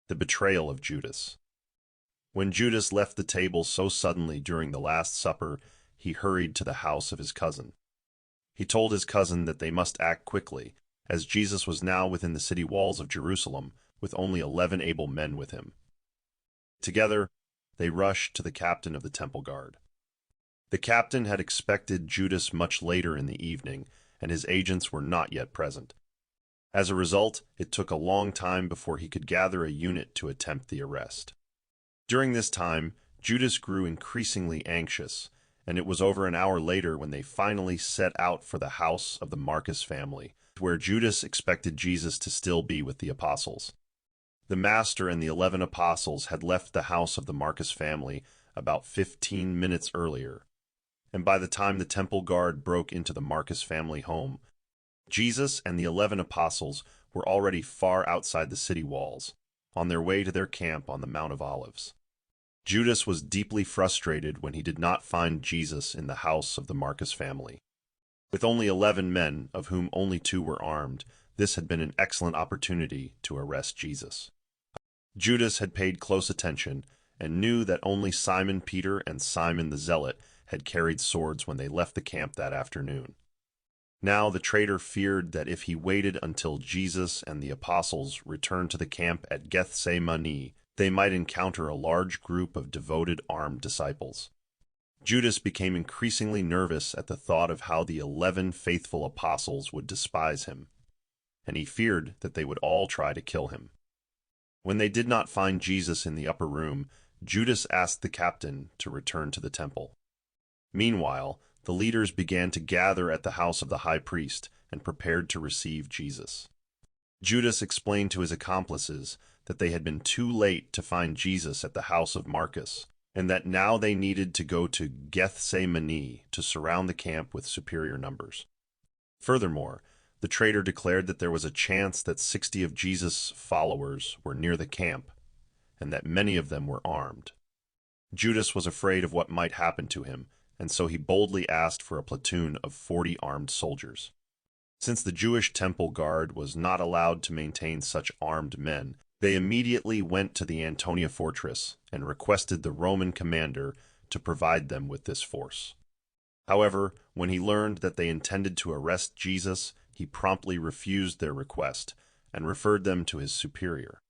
The Betrayal of Judas. When Judas left the table so suddenly during the Last Supper, he hurried to the house of his cousin. He told his cousin that they must act quickly, as Jesus was now within the city walls of Jerusalem, with only 11 able men with him. Together, they rushed to the captain of the temple guard. The captain had expected Judas much later in the evening, and his agents were not yet present. As a result, it took a long time before he could gather a unit to attempt the arrest. During this time, Judas grew increasingly anxious, and it was over an hour later when they finally set out for the house of the Marcus family, where Judas expected Jesus to still be with the apostles. The Master and the 11 apostles had left the house of the Marcus family about 15 minutes earlier, and by the time the temple guard broke into the Marcus family home, Jesus and the 11 apostles were already far outside the city walls, on their way to their camp on the Mount of Olives. Judas was deeply frustrated when he did not find Jesus in the house of the Marcus family. With only 11 men, of whom only 2 were armed, this had been an excellent opportunity to arrest Jesus. Judas had paid close attention and knew that only Simon Peter and Simon the Zealot had carried swords when they left the camp that afternoon. Now the traitor feared that if he waited until Jesus and the apostles returned to the camp at Gethsemane, they might encounter a large group of devoted armed disciples. Judas became increasingly nervous at the thought of how the 11 faithful apostles would despise him, and he feared that they would all try to kill him. When they did not find Jesus in the upper room, Judas asked the captain to return to the temple. Meanwhile, the leaders began to gather at the house of the high priest and prepared to receive Jesus. Judas explained to his accomplices that they had been too late to find Jesus at the house of Marcus, and that now they needed to go to Gethsemane to surround the camp with superior numbers. Furthermore, the traitor declared that there was a chance that 60 of Jesus' followers were near the camp, and that many of them were armed. Judas was afraid of what might happen to him, and so he boldly asked for a platoon of 40 armed soldiers. Since the Jewish temple guard was not allowed to maintain such armed men, they immediately went to the Antonia fortress and requested the Roman commander to provide them with this force. However, when he learned that they intended to arrest Jesus, he promptly refused their request and referred them to his superior.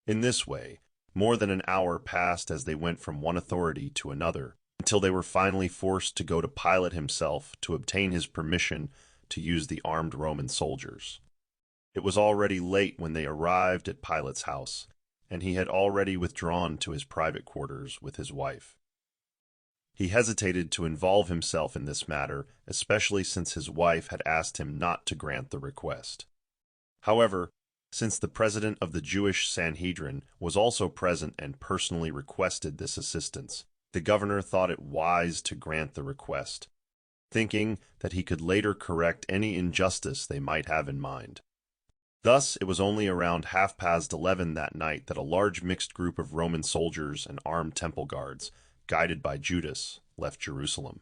In this way, more than an hour passed as they went from one authority to another, until they were finally forced to go to Pilate himself to obtain his permission to use the armed Roman soldiers. It was already late when they arrived at Pilate's house, and he had already withdrawn to his private quarters with his wife. He hesitated to involve himself in this matter, especially since his wife had asked him not to grant the request. However, since the president of the Jewish Sanhedrin was also present and personally requested this assistance, the governor thought it wise to grant the request, thinking that he could later correct any injustice they might have in mind. Thus, it was only around 11:30 that night that a large mixed group of Roman soldiers and armed temple guards, guided by Judas, left Jerusalem.